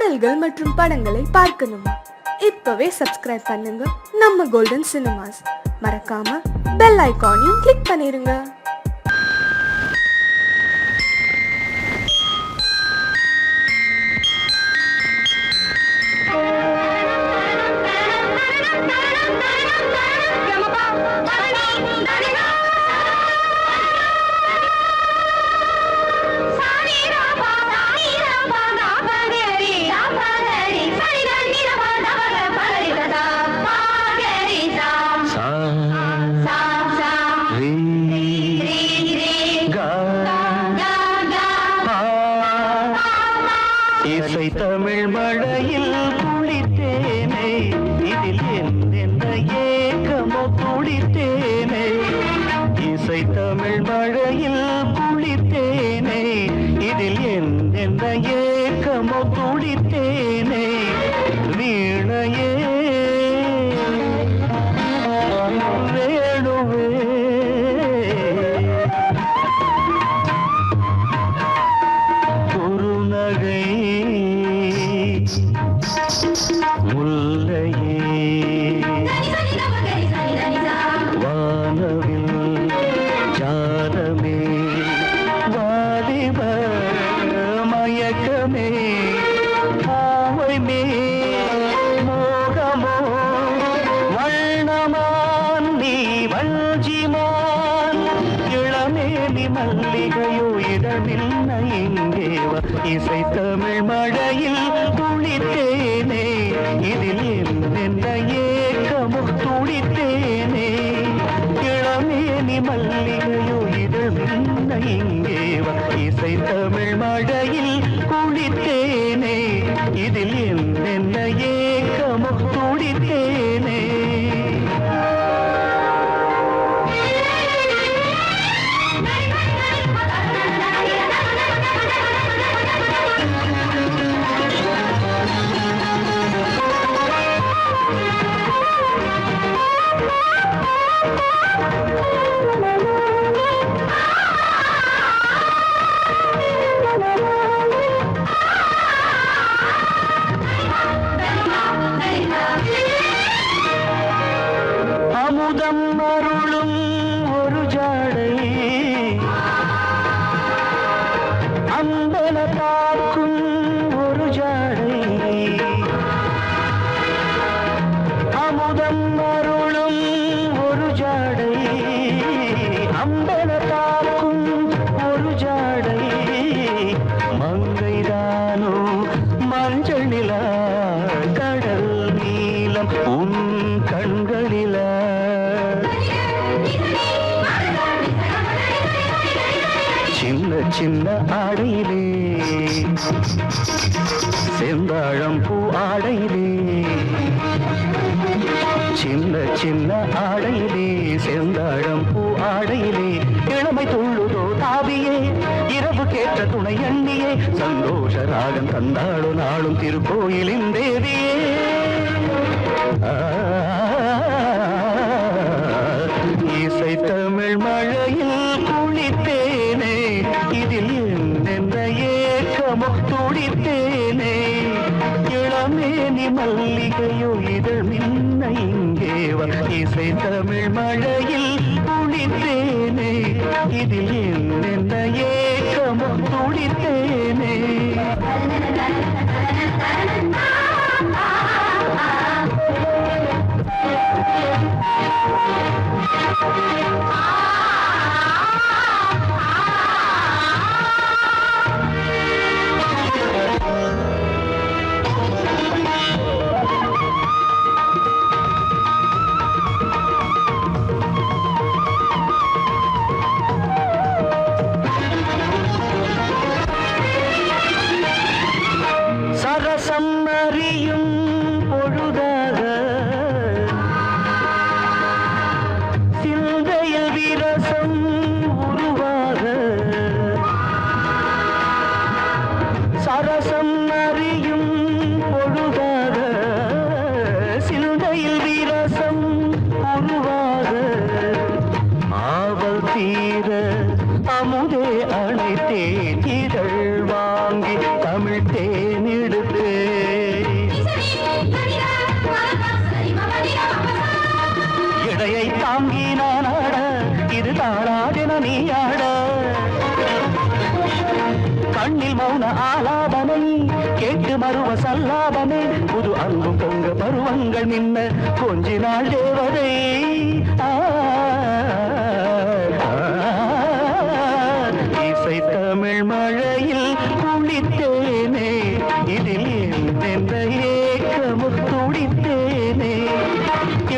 பாடல்கள் மற்றும் படங்களை பார்க்கணுமா? இப்பவே சப்ஸ்கிரைப் பண்ணுங்க நம்ம கோல்டன் சினிமாஸ். மறக்காம பெல் ஐகானையும் கிளிக் பண்ணிருங்க. இசை தமிழ் மழையில் குளித்தேனே, இதில் என்ன ஏக்கமோ குளித்தேனே. இசை தமிழ் மழையில் குளித்தேனே, இதில் என்ன ஏக்கமோ குளித்தேனே. வீணையே வேணுவே குறுநகை முல்லையே வானவில் ஜானமே வாலிப மயக்கமே ஆவைமே மோகமோ வண்ணமான் நீ வஞ்சிமான் இளமேனி மல்லிகையோ இடமில்ல இங்கேவ. இசை தமிழ் மழையில் குளித்தேனே, இதில் என்ன ஏக்கமோ துடித்தேனே. இளமேனி மல்லிகையோ இடமில்ல இங்கேவ. இசை தமிழ் மழையில் குளித்தேனே, இதில் என்ன ஏக்கமோ துடித்தேனே. அமுதம் அருளும் ஒரு ஜாடை, அம்பல பார்க்கும் ஒரு ஜாடை. அமுதம் அருளும் ஒரு ஜாடை, அம்பல பார்க்கும் ஒரு ஜாடை. மங்கைதானோ மஞ்சள் நிலா கடல் நீலம் உன் கண்களில. சின்ன சின்ன ஆடையிலே செந்தாழம் பூ ஆடையிலே, சின்ன சின்ன ஆடையிலே செந்தாழம் பூ ஆடையிலே. இளமை துள்ளுதோ தாவியே இரவு கேட்ட துணை எண்ணியே. சந்தோஷ ராகம் தந்தாளோ நாளும் திருக்கோயிலின் தேவியே. இசை தமிழ் மழையில் குளித்தேனே, இதில் என்ன ஏக்கமோ துடித்தேனே. இளமேனி மல்லிகையோ இதழ் மின்ன இங்கேவ. இசை தமிழ் மழையில் குளித்தேனே, இதில் என்ன ஏக்கமோ துடித்தேனே. சரசம் அறியும் பொழுதாக சிந்தையில் விரசம் உருவாக. சரசம் அறியும் பொழுதாக சிந்தையில் விரசம் உருவாக. ஆவல் தீர அமுதே அணைத்தேன் இதழ் வாங்கி தமிழ் தேனெடுத்து தாங்கி நான் ஆட இது தாளாடின நீ ஆட கண்ணில் மௌன ஆலாபனை கேட்டு மறுவ சல்லாபனை புது அன்பும் பொங்க பருவங்கள் நின்ன கொஞ்சி நாள் தேவதை இசை தமிழ் மழையில் குளித்தேனே இதில் எந்த ஏக்கமும் துடித்தேனே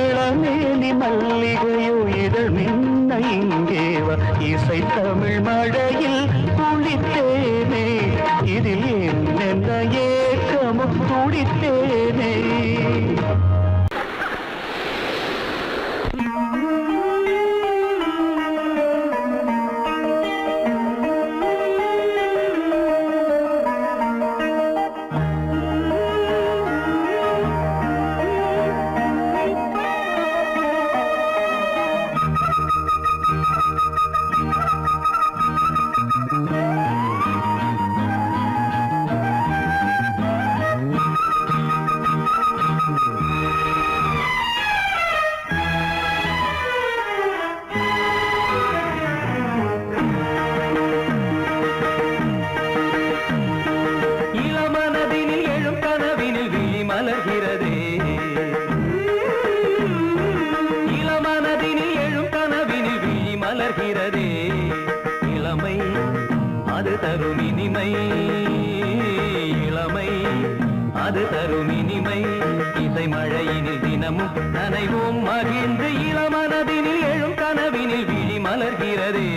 இளமேனி மல்லிகையோ இதழ் மின்ன இங்கேவா இசை தமிழ் மழையில் குளித்தேனே இதில் எந்த ஏக்கமும் துடித்தேனே அது தரும் இனிமை இசை மழையினில் தினமும் நனைவோம் மகிழ்ந்து இளமனதினில் எழும் கனவினில் விழி மலர்கிறதே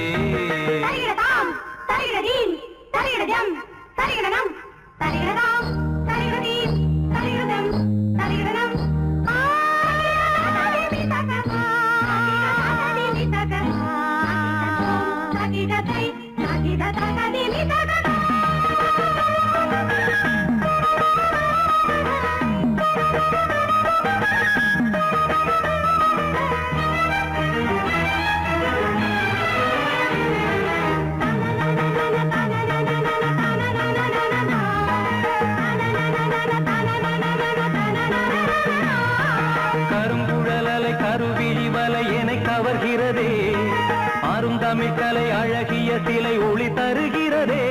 கவர்கிறதே அருந்தமிழ் கலை அழகிய சிலை ஒளி தருகிறதே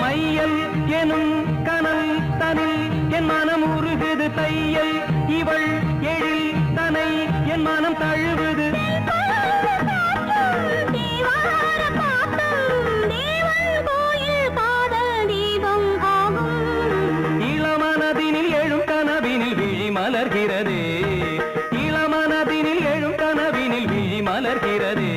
மையல் எனும் கனல் தனில் என் மனம் உருகுது தையல் இவள் எழில் தனை என் மனம் தழுவுது இளமனதினில் எழும் கனவினில் விழி மலர்கிறதே இளமனதினில் எழும் கனவினில் விழி மலர்கிறதே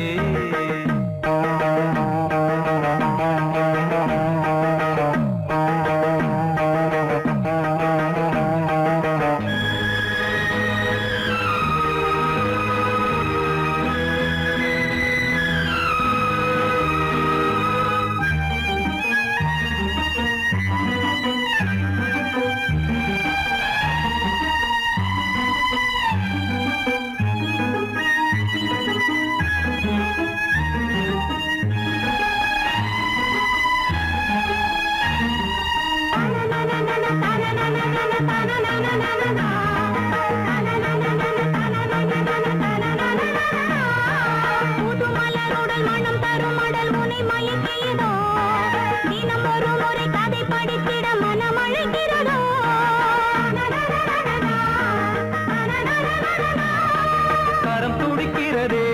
கரம் துடிக்கிறதே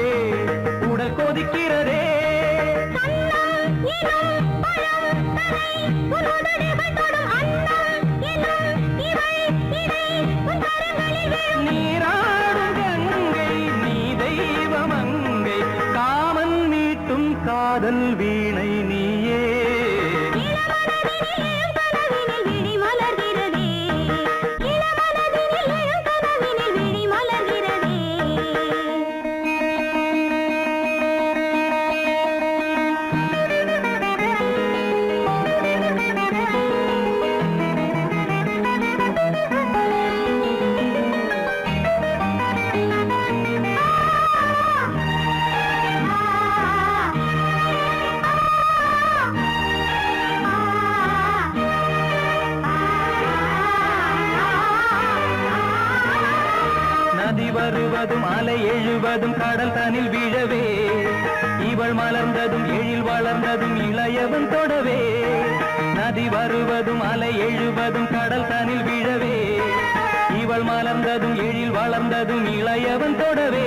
உடல் கொதிக்கிறதே நீராடும் கங்கை நீ தெய்வமங்கை காமன் மீட்டும் காதல் வீணை நீயே வருவதும் அலை எழுவதும் கடல் தனில் விழவே இவள் மலர்ந்ததும் எழில் வளர்ந்ததும் இளையவன் தொடவே நதி வருவதும் அலை எழுவதும் கடல் தனில் விழவே இவள் மலர்ந்ததும் எழில் வளர்ந்ததும் இளையவன் தொடவே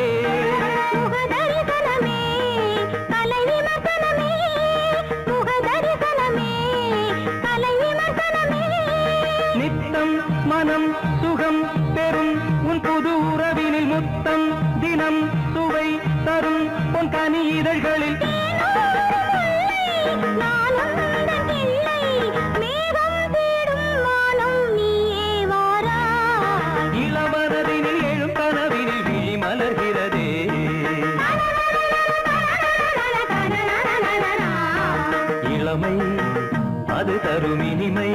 நித்தம் மனம் சுகம் பெறும் உன் புது உறவினில் முத்தம் தினம் சுவை தரும் உன் கனி இதழ்களில் இளவரதினில் எழும் கனவினில் விழி மலர்கிறதே இளமை அது தரும் இனிமை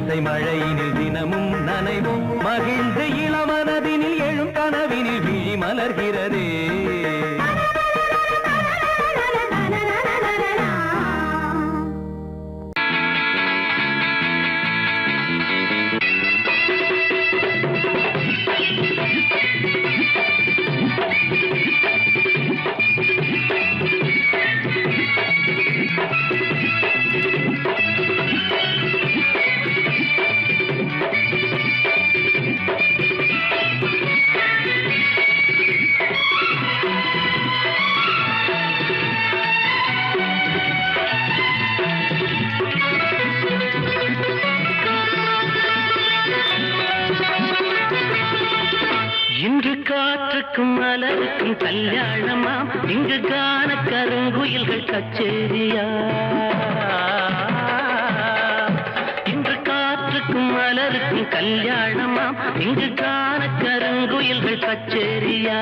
இசை மழையினில் தினமும் நனைவும் மகிழ்ந்து இளமனதினில் எழும் கனவினில் விழி மலர்கிறதே இன்று காற்றுக்கும் மலருக்கும் கல்யாணமாம் இங்கு காண கருங்குயில்கள் கச்சேரியா இன்று காற்றுக்கும் மலருக்கும் கல்யாணமாம் இங்கு காண கருங்குயில்கள் கச்சேரியா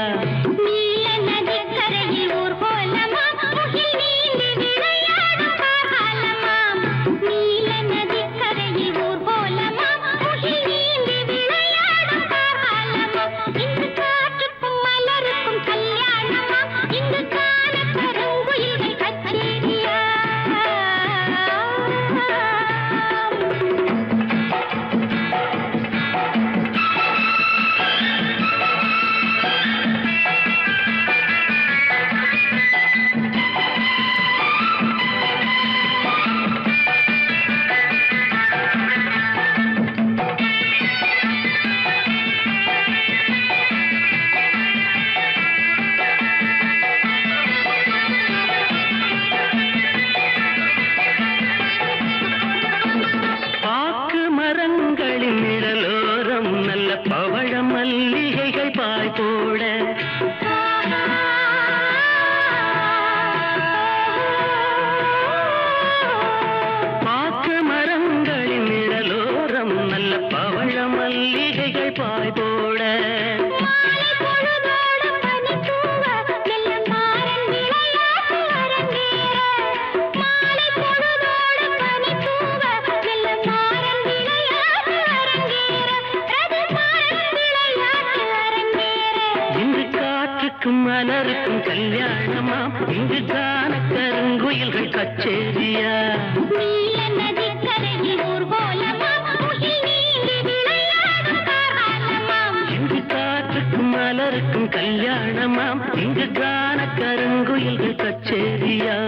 மலருக்கும் கல்யாணமாம் இங்கு காண கருங்குயில்கள் கச்சேரியா இங்கு காற்றுக்கும் மலருக்கும் கல்யாணமாம் இங்கு காண கருங்குயில்கள் கச்சேரியா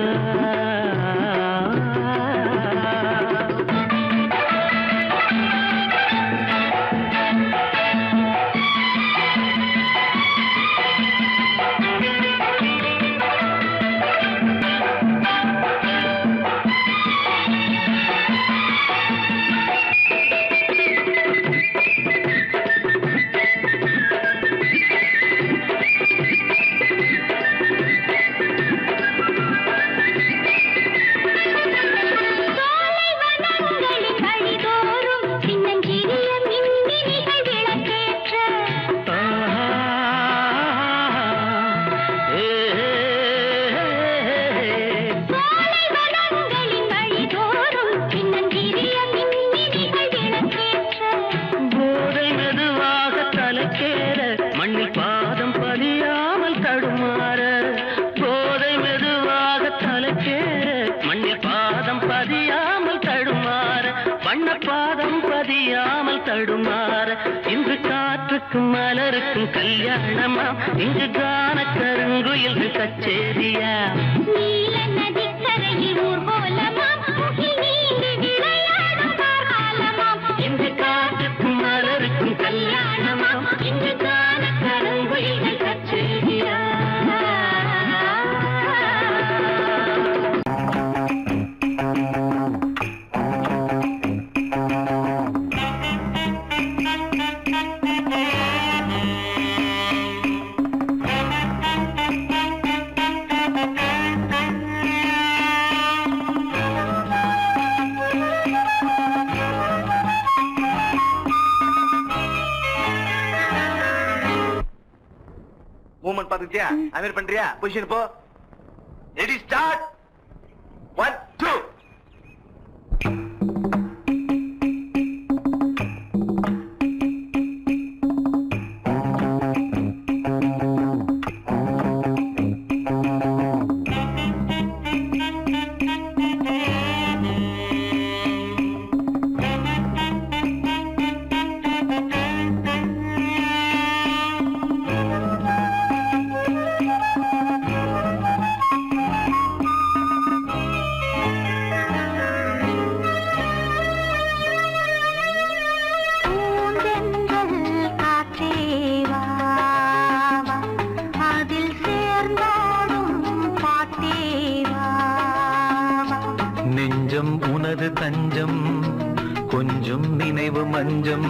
காட்டுக்கும் மலருக்கும் கல்யாணமா இங்கு கான கருங்குயில்கள் கச்சேரியா நீல நதிக்கரையில் ஊர்வலமா முகில் நீந்தி விளையாடும் காலமாம் இங்கு காட்டுக்கும் மலருக்கும் கல்யாணமா இங்கு கான கருங்குயில்கள் கச்சேரியா மூவ்மெண்ட் பாத்துக்கிட்டியா அமீர் பண்றியா பொசிஷன் போ ரெடி ஸ்டார்ட் 1 2 நெஞ்சம் உனது தஞ்சம் கொஞ்சம் நினைவு மஞ்சம்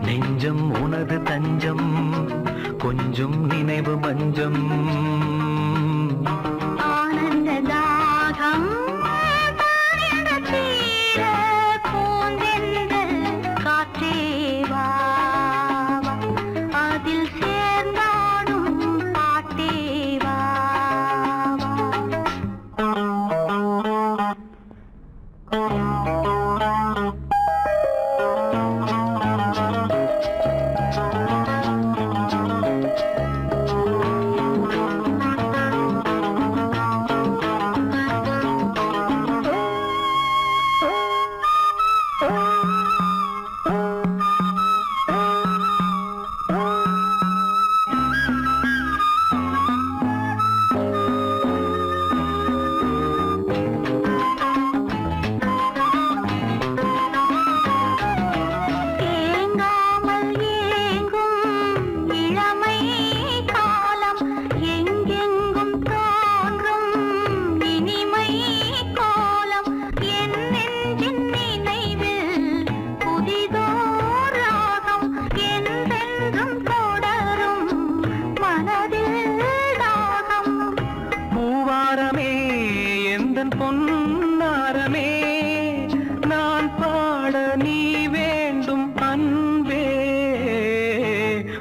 நெஞ்சம் உனது தஞ்சம் கொஞ்சம் நினைவு மஞ்சம் ஆனந்த தாகம் தீர பூந்தென்றல் காற்றே வா அதில் சேர்ந்தாடும் பாட்டே வா பொன்னாரமே நான் பாட நீ வேண்டும் அன்பே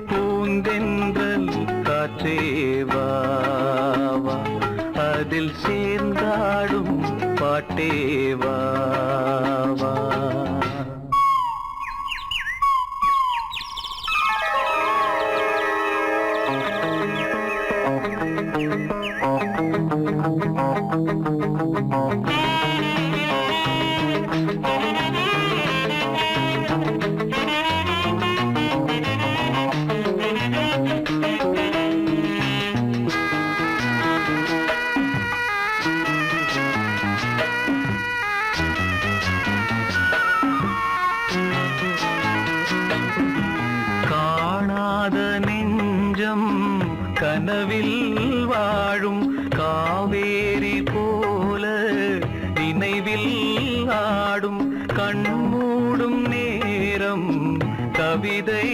பூந்தென்றல் காற்றே வா அதில் சேர்ந்தாடும் பாட்டே வா காணாத நெஞ்சம் கனவில் வாழும் காவேரி போல நினைவில் ஆடும் கண்மூடும் நேரம் கவிதை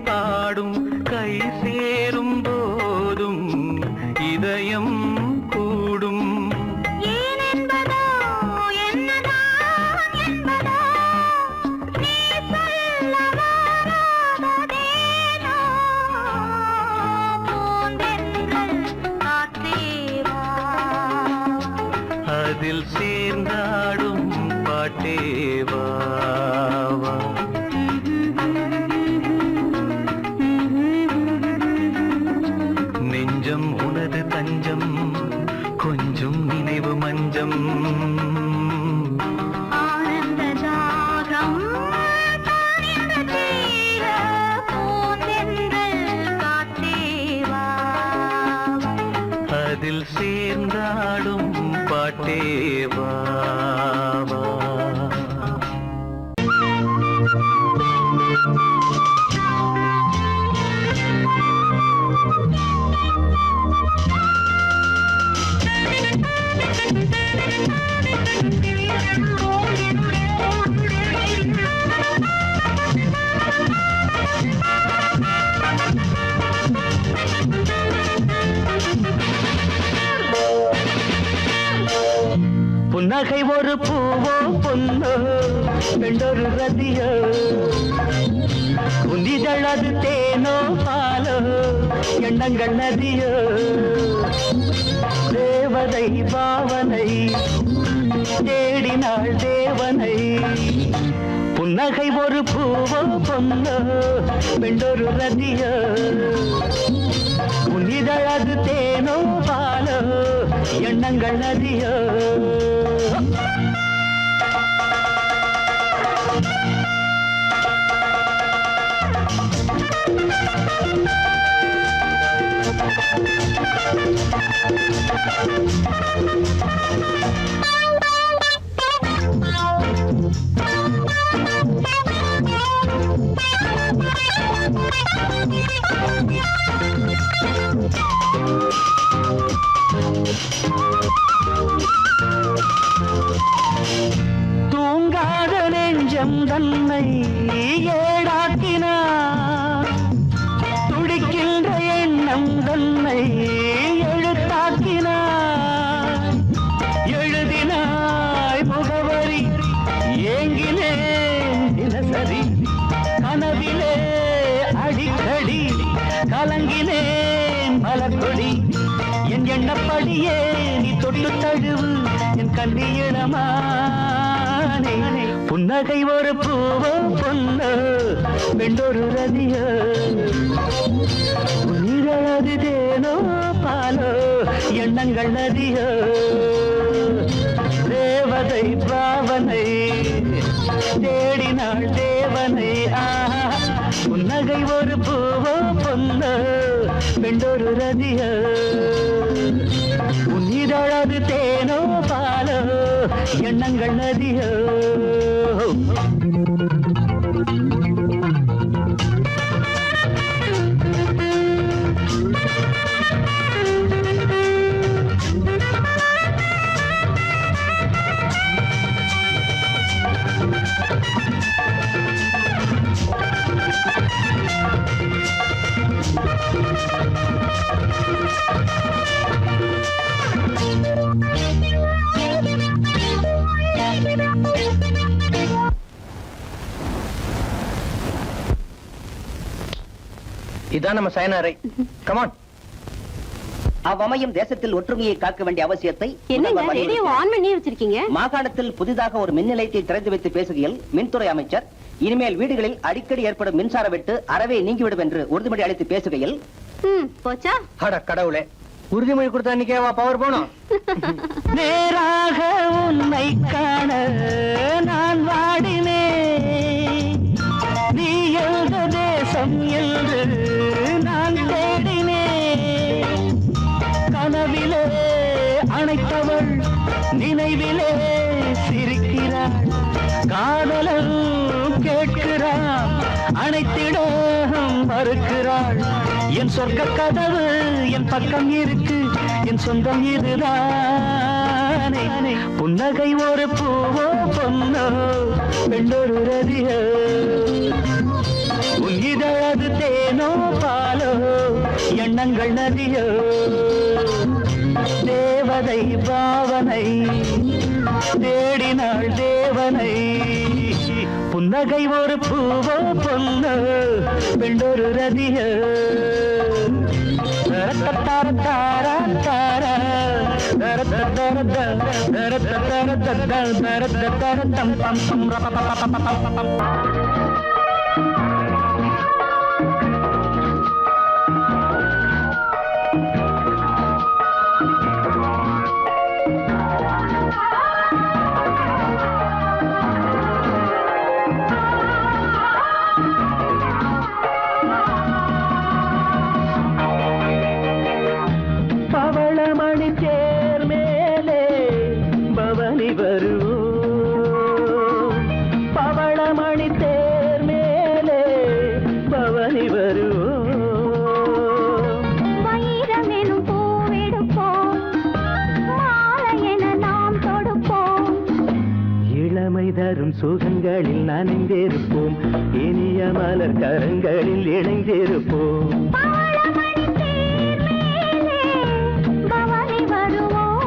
பாடும் கை சேரும் போதும் இதயம் கூடும் அதில் சேர்ந்தாடும் பாட்டே வா நெஞ்சம் உனது தஞ்சம் கொஞ்சம் நினைவு மஞ்சம் ஆனந்த தாகம் தீர பூந்தென்றல் பாட்டேவா புன்னகை ஒரு பூவோ பொன்னோ பெண்டொரு ரதியோ உந்திதழது தேனோ பாலோ எண்ணங்கள் நதியோ தேவதை பாவனை தேடினாள் தேவனை புன்னகை ஒரு பூவோ பொன்னோ பெண்டொரு ரதியோ உன்னிதழது தேனோ பாலோ எண்ணங்கள் நதியோ தூங்காத நெஞ்சம் தன்னை ஏடாக்கினார் துடிக்கின்ற எண்ணம் தன்னை எழுத்தாக்கினார் எழுதினாய் முகவரி ஏங்கினேன் தினசரி கனவிலே அடிக்கடி கலங்கினேன் மலர்கொடி என் எண்ணப்படியே நீ தொட்டு தழுவு என் கண்ணியிடமானே புன்னகை ஒரு பூவோ பொன்னோ பெண்டொரு ரதியோ உன்னிதழது தேனோ பாலோ எண்ணங்கள் நதியோ தேவதை பாவனை தேடினாள் தேவனை ஆஹா புன்னகை ஒரு பூவோ பொன்னோ பெண்டொரு ரதியோ உன்னிதழது தேனோ பாலோ எண்ணங்கள் நதியோ இதான் நம்ம சயனாரை கமான் அவ்வமையும் தேசத்தில் ஒற்றுமையை காக்க வேண்டிய அவசியத்தை என்னங்க முதல்வர் ரேடியோ வலியுறுத்தினார். ஆன் பண்ணி வச்சிருக்கீங்க? மாகாணத்தில் புதிதாக ஒரு மின் நிலையத்தை திறந்து வைத்து பேசுகையில் மின்துறை அமைச்சர் இனிமேல் வீடுகளில் அடிக்கடி ஏற்படும் மின்சார வெட்டு அறவே நீங்கிவிடும் என்று உறுதிமொழி அளித்து பேசுகையில் போச்சா? அட கடவுளே உறுதிமொழி கொடுத்தா அன்னைக்கேவா பவர் போனோம் நேராக உன்னை காண நான் வாடினேன் நீ எழுத தேசம் என்று நான் தேடினேன் கனவிலே அணைத்தவள் நினைவிலே சிரிக்கிறாள் காதலன் கேட்கிறான் அனைத்திடம் மறுக்கிறாள் என் சொர்க்க கதவு என் பக்கம் இருக்கு என் சொந்தம் இதுதானே புன்னகை ஒரு பூவோ பொன்னோ பெண்டொரு ரதியோ உன் இதழது தேனோ பாலோ எண்ணங்கள் நதியோ தேவதை பாவனை தேடினாள் தேவனை புன்னகை ஒரு பூவோ பொன்னோ பெண்டொரு ரதியோ சுகங்களில் நனைந்திருப்போம் இனிய மலர் கரங்களில் இணைந்திருப்போம் பவளமணி தேர் மேலே பவனி வருவோம்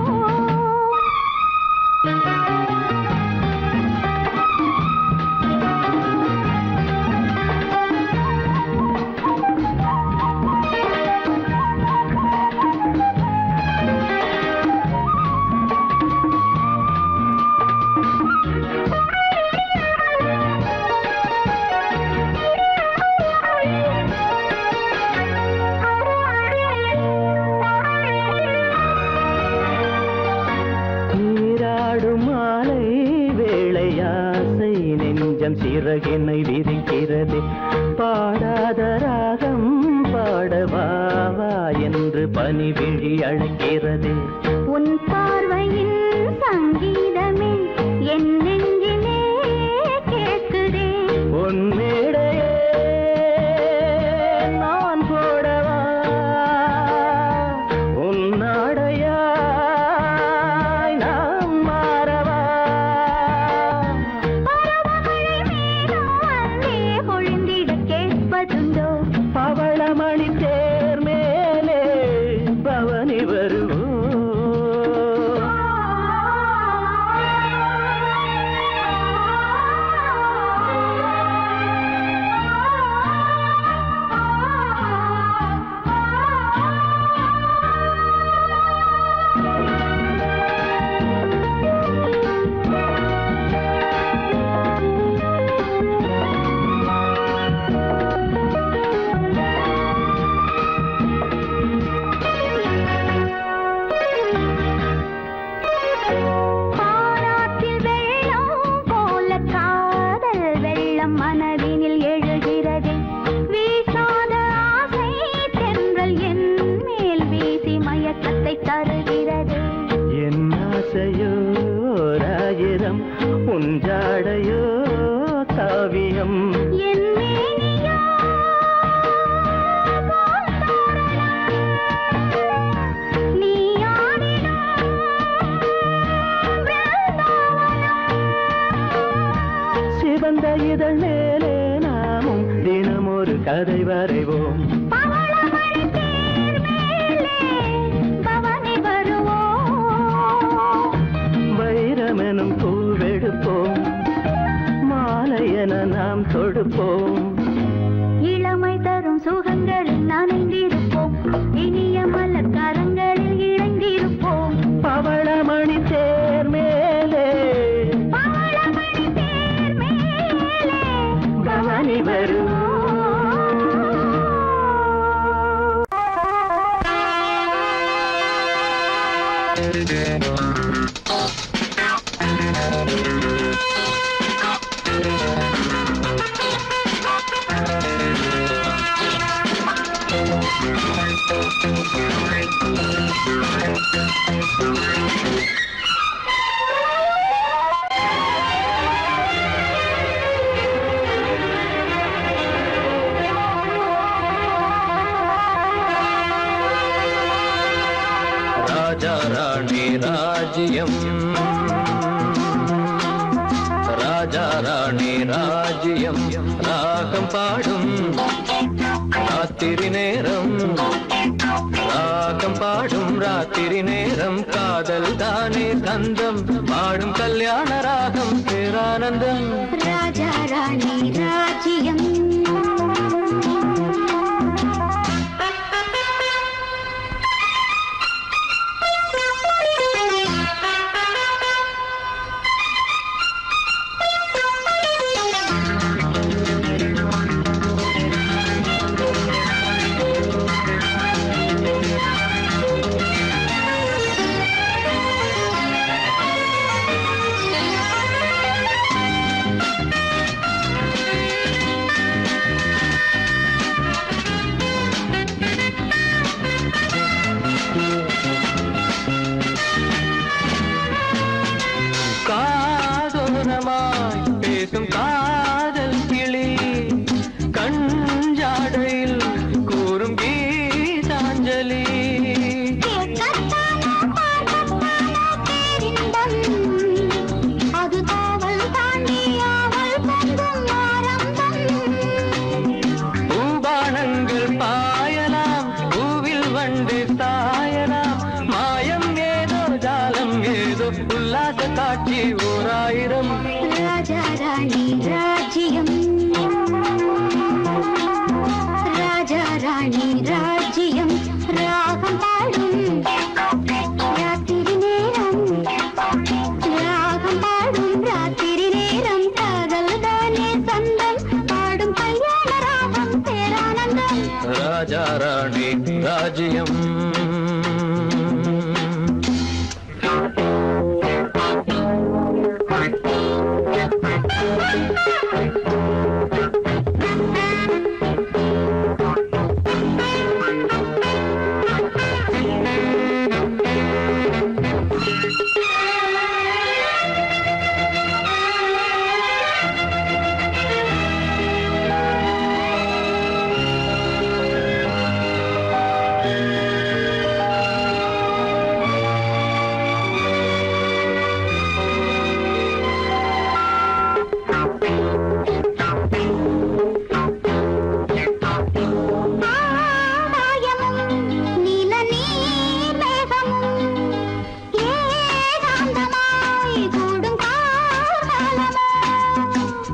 நீராடும் மாலை வேளையாசை நெஞ்சம் சிறகினை விரிக்கிறது பாடாத ராகம் பாடவா வா என்று பனிவிழி அழைக்கிறது உன் பார்வையின் சங்கீதமே என் நெஞ்சிலே கேட்குதே உன் மேடையே நான் போடவா உன் நாடையாய் நாம் மாறவா பருவமழை மேகம் அங்கே பொழிந்திட கேட்பதுண்டோ பவளமணி தேர் மேலே பவனி வருவோம் பாராட்டில் வெள்ளம் போல காதல் வெள்ளம் மனதினில் எழுகிறது வீசாத ஆசை தென்றல் என் மேல் வீசி மயக்கத்தை தருகிறது என் ஆசையோ ராயிரம் உஞ்சாடையோ காவியம் என் மேனியோ நீ ஆடிடும் சிவந்த இதழ் மேலே நாமும் தினம் ஒரு கதை வரைவோம் பவளமழை தேர் மேலே பவனி வருவோம் வைரமெனும் பூவெடுப்போம் மாலை என நாம் தொடுப்போம் இளமை தரும் சுகங்களில் நனைந்திருப்போம் இனிய மலர் கரங்களில் இணைந்திருப்போம் பவளமணி தேர் மேலே பவளமணி தேர் மேலே பவனி வருவோம் ராஜா ராணி ராஜ்யம் ராஜா ராணி ராஜ்யம் ராகம் பாடும் ராத்திரி நேரம் ராகம் பாடும் ராத்திரி நேரம் காதல் தானே கந்தம் பாடும் கல்யாண ராகம் பேரானந்தம் ராஜா ராணி ராஜ்யம் ராஜாராணி ராஜ்யம் ராகம் பாடும் ராத்திரி நேரம் ராகம் பாடும் ராத்திரி நேரம் காதல் தானே சொந்தம் பாடும் கல்யாண ராகம் பேரானந்தம் ராஜா ராணி ராஜ்யம்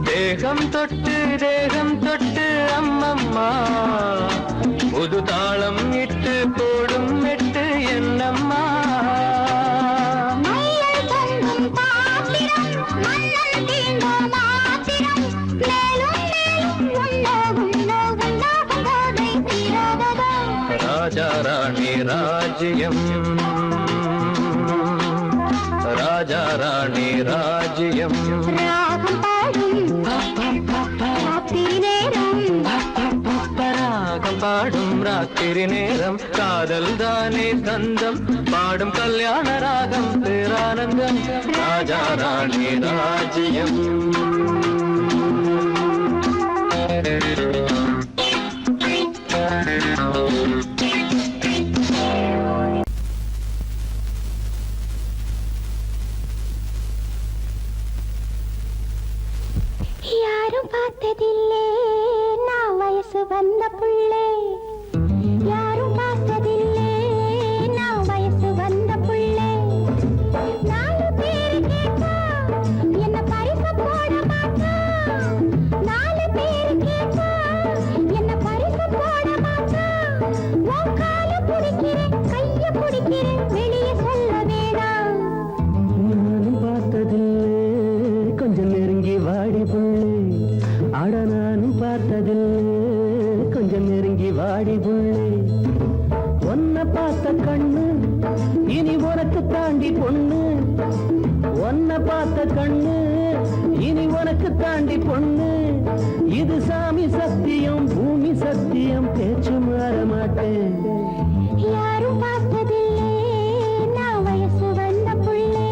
தேகம் தொட்டு அம்மம்மா புது தாளம் இட்டு போடும் மெட்டு என்னம்மா ராஜா ராணி ராஜ்யம் ராஜா ராணி ராஜ்யம் ராகம் பாடும் ராத்திரி நேரம் காதல் தானே தந்தம் பாடும் கல்யாண ராகம் பேரானந்தம் ராஜா ராணி ராஜ்யம் யாரும் பார்த்ததில்லை நான் வயசு வந்த புள்ளே யாரும் பார்த்ததில்லை நான் வயசு வந்த புள்ளே நாலு பேரு கேட்டா என்ன பரிசு போட மாட்டா நாலு பேரு கேட்டா என்ன பரிசு போட மாட்டா உன் கால பிடிக்கிறேன் கைய பிடிக்கிறேன் வெளியே சொல்ல வேணாம் நானும் பார்த்ததில்லை கொஞ்சம் நெருங்கி வாடி புள்ளே அட நானும் பார்த்ததில்லை கொஞ்சம் நெருங்கி வாடி புள்ளே ஒன்ன பார்த்த கண்ணு இனி உனக்கு தாண்டி பொண்ணு ஒன்ன பார்த்த கண்ணு இனி உனக்கு தாண்டி பொண்ணு இது சாமி சத்தியம் பூமி சத்தியம் பேச்சு மாற மாட்டேன் யாரும் பார்த்ததில்லை நான் வயசு வந்த புள்ளே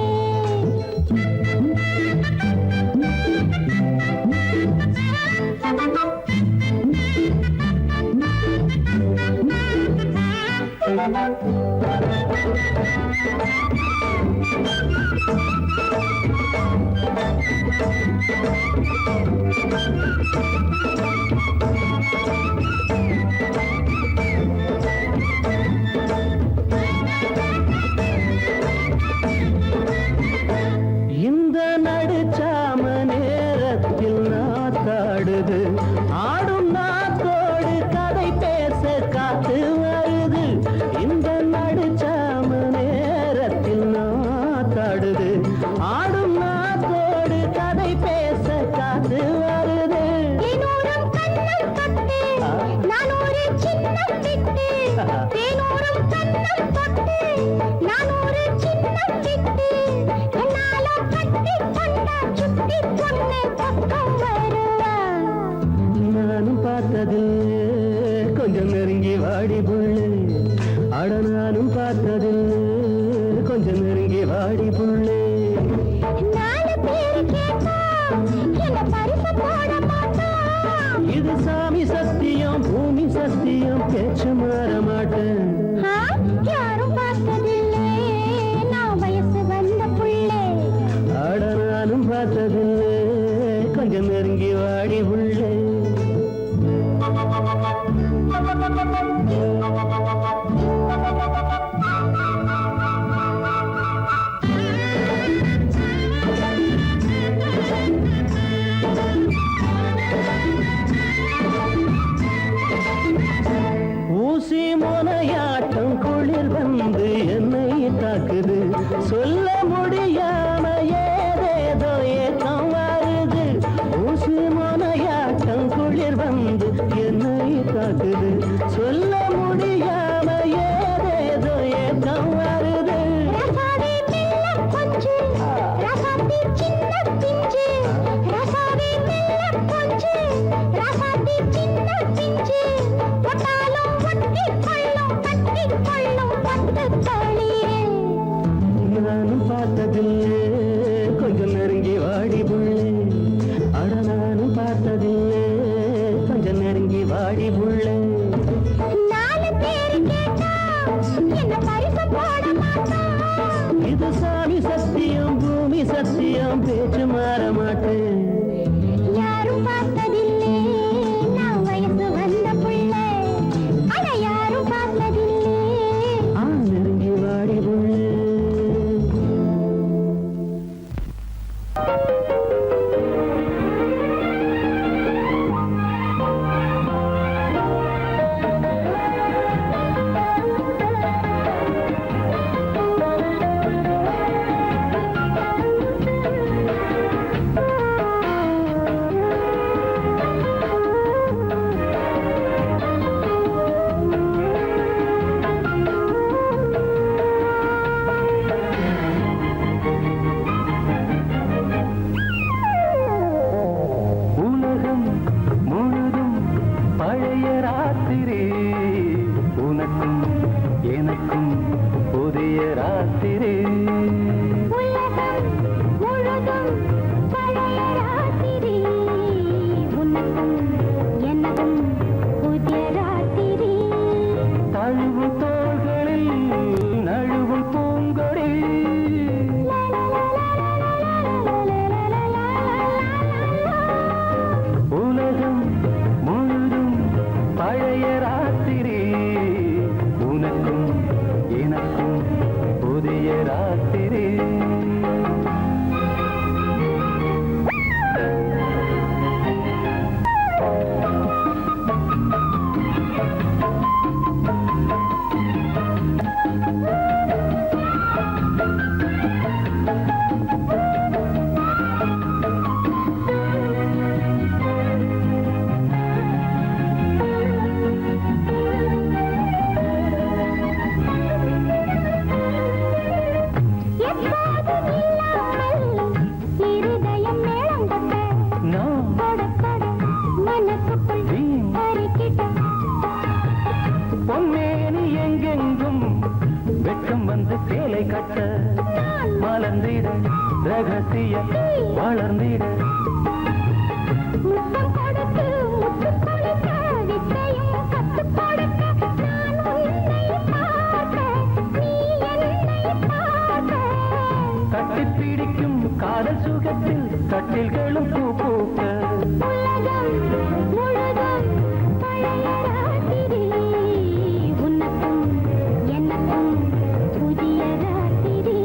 இந்த நடுச்சாம நேரத்தில் நாத்தாடுது ஆடும் நாத்தோடு கதை பேச காத்து வருது இந்த நடுச்சாம நேரத்தில் நாத்தாடுது ஆடும் நாத்தோடு கதை பேச காத்து வருது தேனூரும் கண்ணம் தொட்டு நான் ஒரு சின்னம் விட்டு தேனூரும் கண்ணம் தொட்டு நான் ஒரு சின்னம் விட்டு என்னால கட்டி கொண்டா சுட்டி பொண்ணு பக்கம் வருவா நானும் பார்த்ததில்லை கொஞ்சம் நெருங்கி வாடி புள்ளே அட நானும் பார்த்ததில்லை கொஞ்சம் நெருங்கி வாடி புள்ளே நாலு பேரு கேட்டா என்ன பரிசு போட மாட்டா இது சாமி சத்தியம் பூமி சத்தியம் பேச்சு மாற மாட்டேன் யாரும் பார்த்ததில்லை நான் வயசு வந்த புள்ளே ஆட நானும் பார்த்ததில்லை கொஞ்சம் நெருங்கி வாடி புள்ளே ஊசி மோனையாட்டம் குளிர் வந்து என்னை தாக்குது சொல்ல முடியாம ஏதேதோ ஏக்கம் வருது ஊசி மோனையாட்டம் குளிர் வந்து என்னை தாக்குது சொல்ல முடியாம ஏதேதோ ஏக்கம் வருது ரசாவே மெல்ல கொஞ்சு ரசாத்தி சின்ன பிஞ்சு ரசாவே மெல்ல கொஞ்சு ரசாத்தி சின்ன பிஞ்சு ஒட்டாலும் ஒட்டி கொள்ளும் பட்டு தோழியே நானும் பார்த்ததில்லை கொஞ்சம் நெருங்கி வாடி புள்ளே அட நானும் பார்த்ததில்லை கொஞ்சம் நெருங்கி வாடி புள்ளே நாலு பேரு கேட்டா என்ன பரிசு போட மாட்டான் இது சாமி சத்தியம் பூமி சத்தியம் பேச்சு மாற மாட்டேன் யாரும் பார்த்ததில்லை நான் வயசு வந்த புள்ளை அட யாரும் பார்த்ததில்லை நெருங்கி வாடி புள்ளே உலகம் முழுதும் பழைய ராத்திரி உனக்கும் எனக்கும் புதிய ராத்திரி உலகம் முழுதும் பழைய ராத்திரி உனக்கும் எனக்கும் புதிய ராத்திரி தழுவும் தோள்களில் நழுவும் பூங்கொடி உலகம் முழுதும் பழைய ராத்திரி உனக்கும் எனக்கும் புதிய ராத்திரி எப்போதும் இல்லாமல் இருதயம் மேளம் கொட்ட நான் கொட கொட மனசுக்குள் அறிக்கிட்ட பொன்னேனி எங்கெங்கும் வெட்கம் வந்து சேலை கட்ட மலர்ந்திட ரகசிய வளர்ந்திட முத்தம் கொடுத்து முத்து கொடுக்க வித்தையும் கத்துக் கொடுக்க நான் உன்னை பார்க்க நீ என்னை பார்க்க கட்டிப் பிடிக்கும் காதல் சுகத்தில் கட்டில்களும் பூ பூக்க உலகம் முழுதும் பழைய ராத்திரி உனக்கும் எனக்கும் புதிய ராத்திரி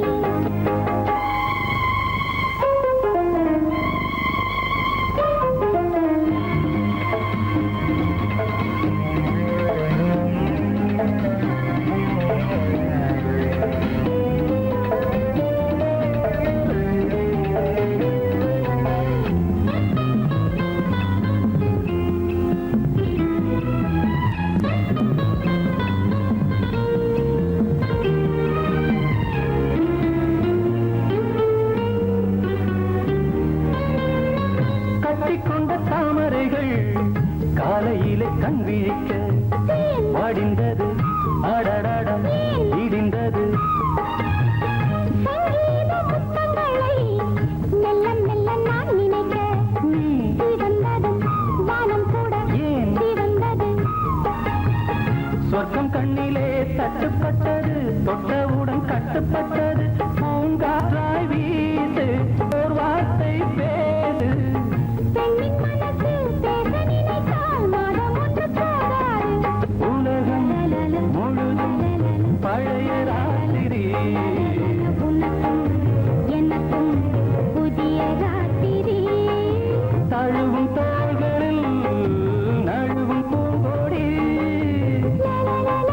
கட்டிக்கொண்ட தாமரைகள் காலையிலே கண் விழிக்க வாடிந்தது அடடடம் இடிந்தது சங்கீத முத்தங்களை மெல்ல மெல்ல நான் நினைக்க சிவந்ததும் வானம் கூட ஏன்? சிவந்தது சொர்க்கம் கண்ணிலே தட்டுப்பட்டது தொட்டவுடன் கட்டுப்பட்டது பூங்காற்றாய் வீசு ஓர் வார்த்தை பேசு பெண்ணின் மனசு பேச நினைத்தால் மாதம் ஒன்று போகாது உலகம் முழுதும் பழைய ராத்திரி உனக்கும் எனக்கும் புதிய ராத்திரி தழுவும் தோள்களில் நழுவும் பூங்கொடி லா, லா, லா,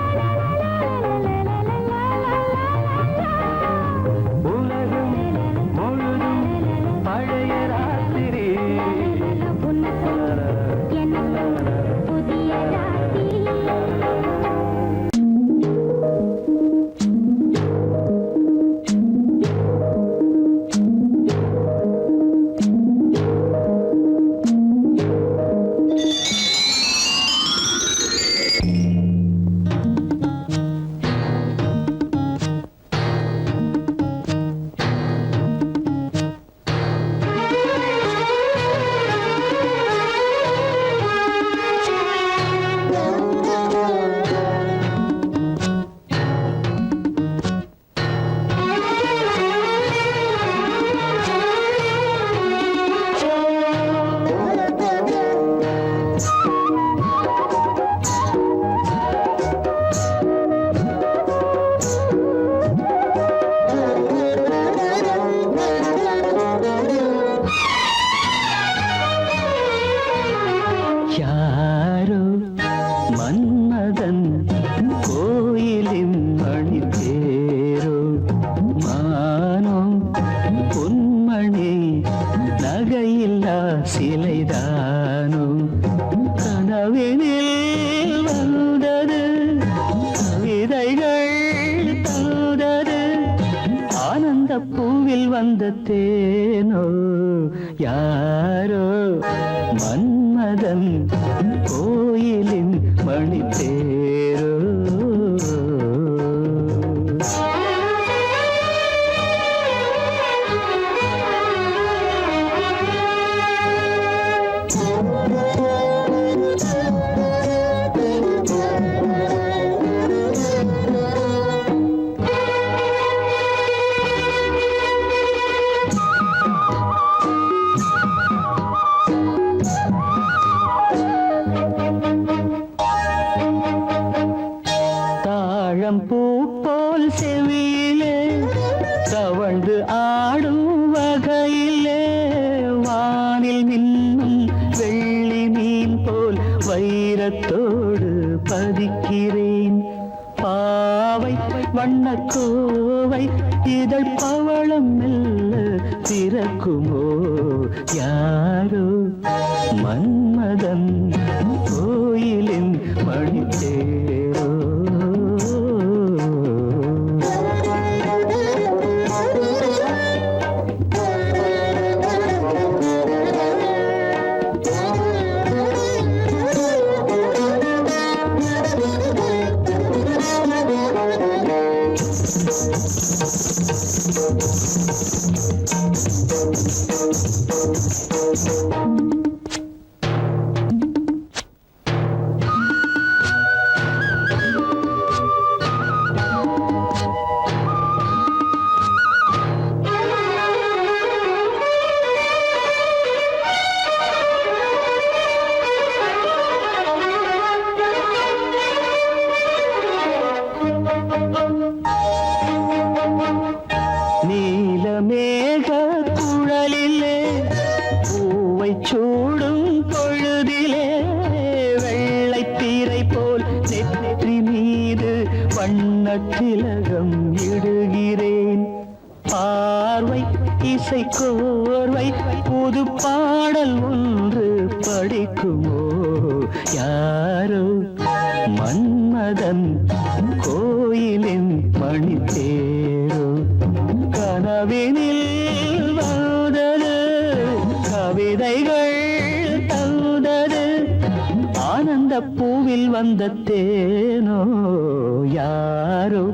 மன்மதன் கோயிலின் மணி தேரோ மானோ பொன்மணி நகையில்லா சிலைதானோ கனவினில் வந்தது கவிதைகள் தந்தது ஆனந்த பூவில் வந்த தேனோ யாரோ மன்மதன் கோயிலின் மணி தேரோ தாழம் பூ போல் செவியிலே தவழ்ந்து ஆடும் வகையிலே வானில் மின்னும் வெள்ளி மீன் போல் வைரத்தோடு பதிக்கிறேன் பாவை வண்ணக்கோவை இதழ் பவளம் மெல்ல திறக்குமோ யாரோ மன்மதன் கோயிலின் மணி தேரோ நீலமேக குழலிலே பூவை சூடும் பொழுதிலே வெள்ளைத்தீரை போல் நெற்றி மீது வண்ணத்திலகம் இடுகிறேன் பார்வை இசை கோர்வை புது பாடல் ஒன்று படிக்குமோ யாரோ மன்மதன் கோயிலின் மணி தேரோ கனவினில் வந்தது கவிதைகள் தந்தது ஆனந்த பூவில் வந்த தேனோ யாரோ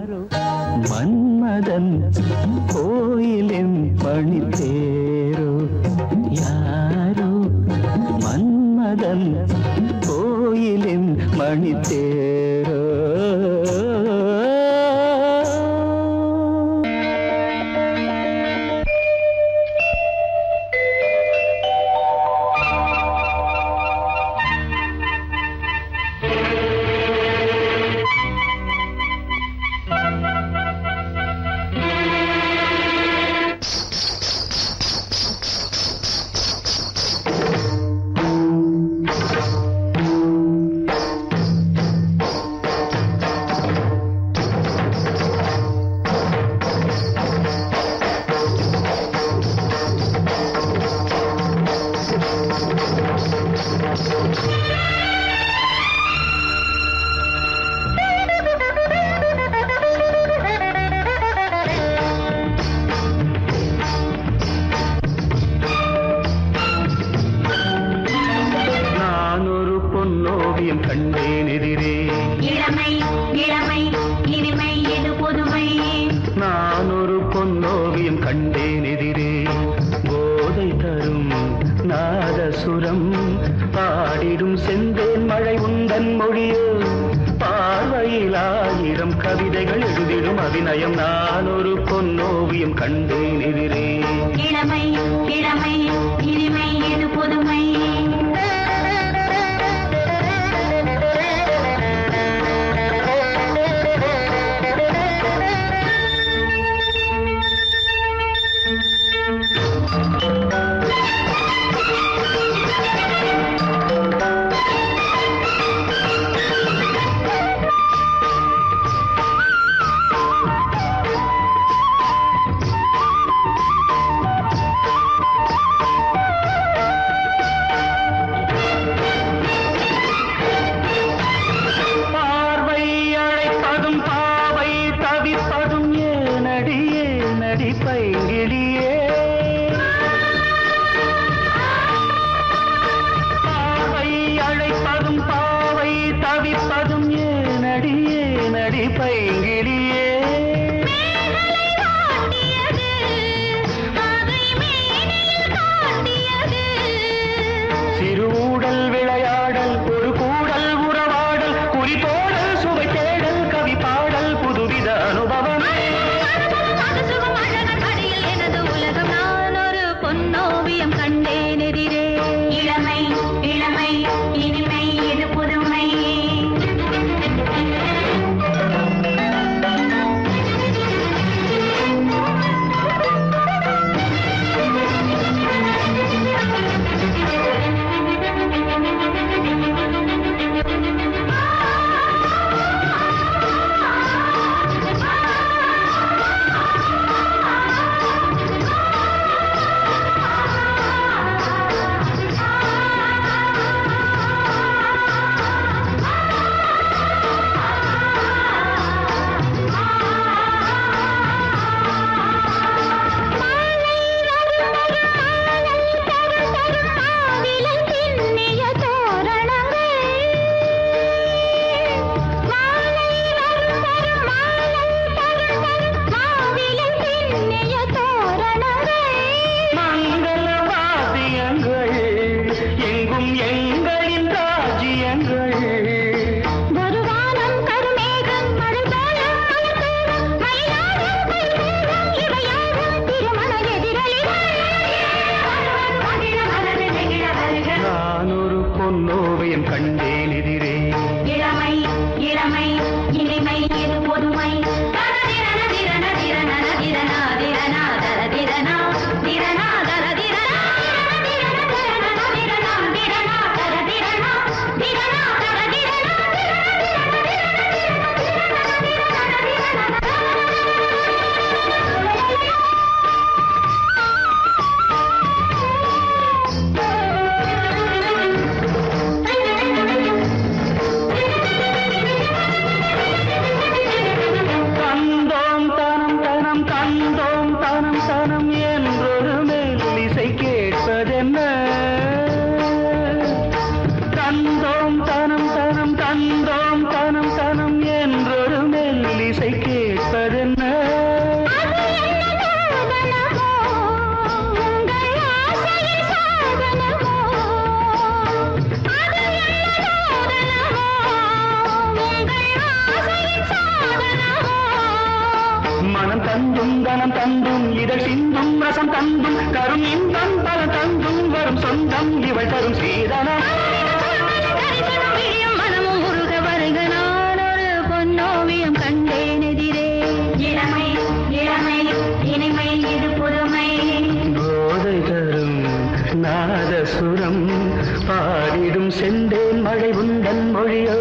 மன்மதன் கோயிலின் மணி தேரோ யாரோ மன்மதன் கோயிலின் மணி தேரோ கண்டேன் எதிரே இளமை இளமை இனிமை இது புதுமை நான் ஒரு பொன்னோவியம் கண்டேன் எதிரே போதை தரும் நாதசுரம் பாடிடும் செந்தேன் மழை உந்தன் மொழியோ பார்வையில் 1000 கவிதைகள் எழுதிடும் அபிநயம் நான் ஒரு பொன்னோவியம் கண்டேன் எதிரே இளமை இளமை இனிமை இது புதுமை என்னடி பைங்கிலியே சிறுடல் விளையாடல் ஒரு கூடல் உறவாடல் குறிப்போடல் சுவை தேடல் கவி பாடல் புதுவித அனுபவமே பொன்னோவியம் கண்டேன் எதிரே இளமை இளமை இனிமை இது புதுமை பொன்னோவியம் கண்டேன் எதிரே இளமை இளமை இனிமை இது புதுமை தந்தோம் தனம் தனம் தந்தோம் தனம் தனம் என்றொரு மெல்லிசை கேட்பதென்ன மனம் தந்தும் தனம் தந்தும் இதழ் சிந்தும் ரசம் தந்தும் கரும் இன்பம் பல தந்தும் வரும் சொந்தம் இவள் தரும் சீதனம் மனமும் முருக வருக நான் ஒரு பொன்னோவியம் கண்டேன் எதிரே இளமை இளமை இனிமை இது புதுமை போதை தரும் நாதசுரம் பாடிடும் செந்தேன் மழை உந்தன் மொழியோ